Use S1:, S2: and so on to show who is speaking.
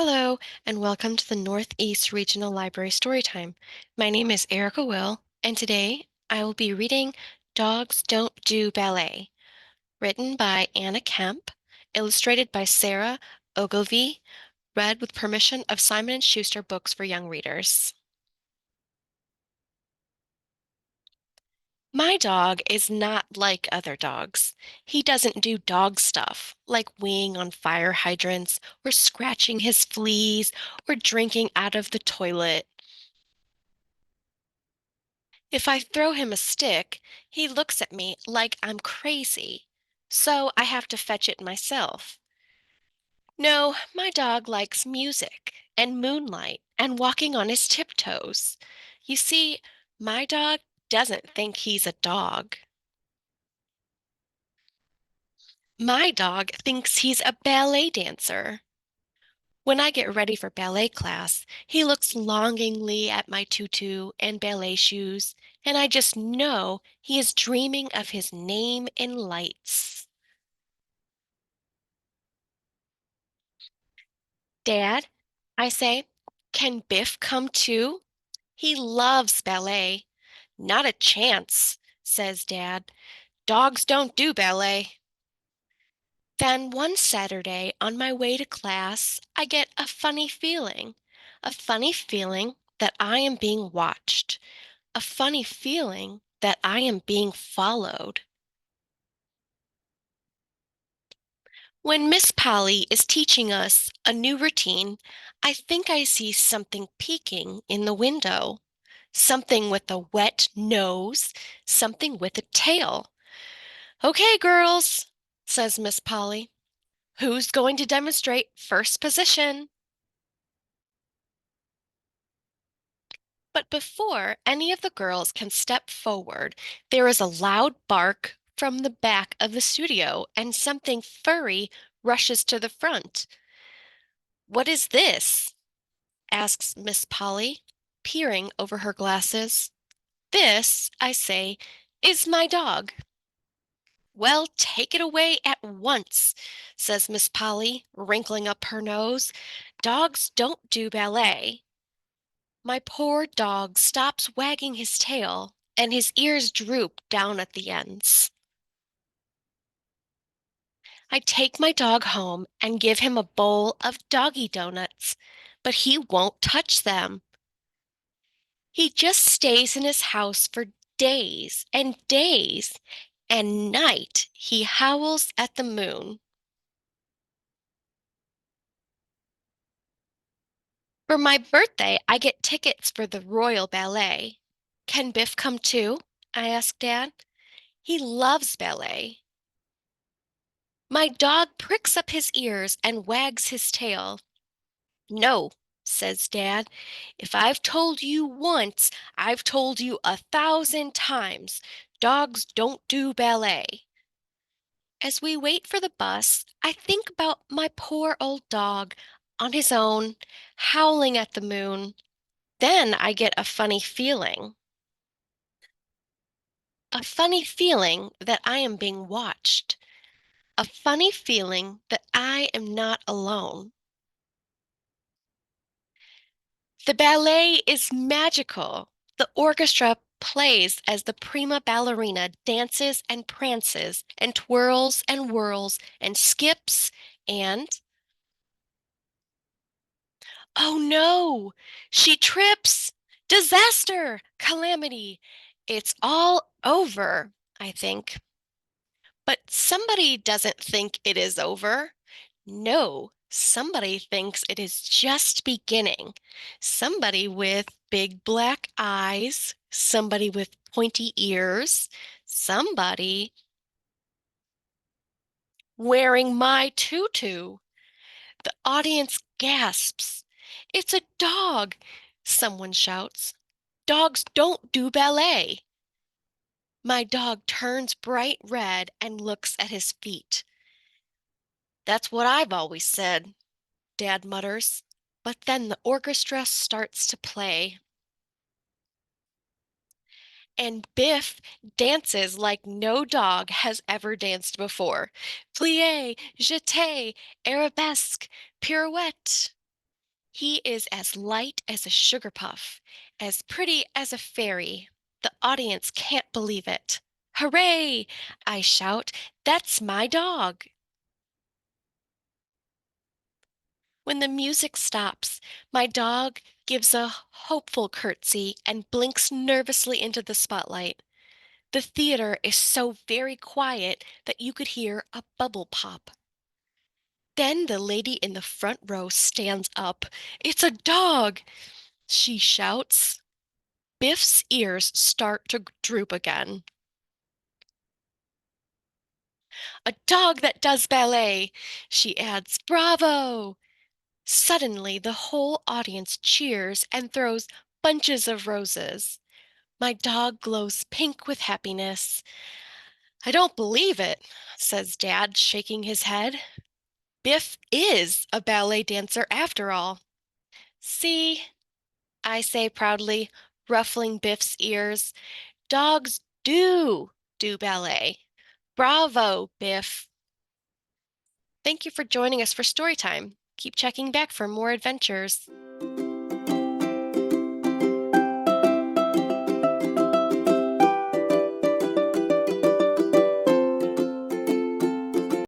S1: Hello, and welcome to the Northeast Regional Library Storytime. My name is Erica Will, and today I will be reading Dogs Don't Do Ballet, written by Anna Kemp, illustrated by Sarah Ogilvie, read with permission of Simon & Schuster Books for Young Readers. My dog is not like other dogs. He doesn't do dog stuff, like weeing on fire hydrants, or scratching his fleas, or drinking out of the toilet. If I throw him a stick, he looks at me like I'm crazy, so I have to fetch it myself. No, my dog likes music and moonlight and walking on his tiptoes. You see, my dog doesn't think he's a dog. My dog thinks he's a ballet dancer. When I get ready for ballet class, he looks longingly at my tutu and ballet shoes, and I just know he is dreaming of his name in lights. Dad, I say, can Biff come too? He loves ballet. Not a chance, says Dad. Dogs don't do ballet. Then one Saturday on my way to class, I get a funny feeling that I am being watched, a funny feeling that I am being followed. When Miss Polly is teaching us a new routine, I think I see something peeking in the window. Something with a wet nose, something with a tail. Okay, girls, says Miss Polly. Who's going to demonstrate first position? But before any of the girls can step forward, there is a loud bark from the back of the studio, and something furry rushes to the front. What is this? Asks Miss Polly, peering over her glasses. This, I say, is my dog. Well, take it away at once, says Miss Polly, wrinkling up her nose. Dogs don't do ballet. My poor dog stops wagging his tail, and his ears droop down at the ends. I take my dog home and give him a bowl of doggy donuts, but he won't touch them. He just stays in his house for days and days, and night he howls at the moon. For my birthday, I get tickets for the Royal Ballet. Can Biff come too? I ask Dad. He loves ballet. My dog pricks up his ears and wags his tail. No, says Dad. If I've told you once, I've told you 1,000 times. Dogs don't do ballet. As we wait for the bus, I think about my poor old dog on his own, howling at the moon. Then I get a funny feeling that I am being watched, a funny feeling that I am not alone. The ballet is magical. The orchestra plays as the prima ballerina dances and prances and twirls and whirls and skips and oh no, she trips! Disaster! Calamity! It's all over, I think. But somebody doesn't think it is over. No, somebody thinks it is just beginning. Somebody with big black eyes, somebody with pointy ears, somebody wearing my tutu. The audience gasps. It's a dog, someone shouts. Dogs don't do ballet. My dog turns bright red and looks at his feet. That's what I've always said, Dad mutters. But then the orchestra starts to play. And Biff dances like no dog has ever danced before. Plie, jeté, arabesque, pirouette. He is as light as a sugar puff, as pretty as a fairy. The audience can't believe it. Hooray! I shout, that's my dog. When the music stops, my dog gives a hopeful curtsy and blinks nervously into the spotlight. The theater is so very quiet that you could hear a bubble pop. Then the lady in the front row stands up. It's a dog, she shouts. Biff's ears start to droop again. A dog that does ballet, she adds. Bravo! Suddenly, the whole audience cheers and throws bunches of roses. My dog glows pink with happiness. I don't believe it, says Dad, shaking his head. Biff is a ballet dancer after all. See, I say proudly, ruffling Biff's ears. Dogs do ballet. Bravo, Biff. Thank you for joining us for Storytime. Keep checking back for more adventures.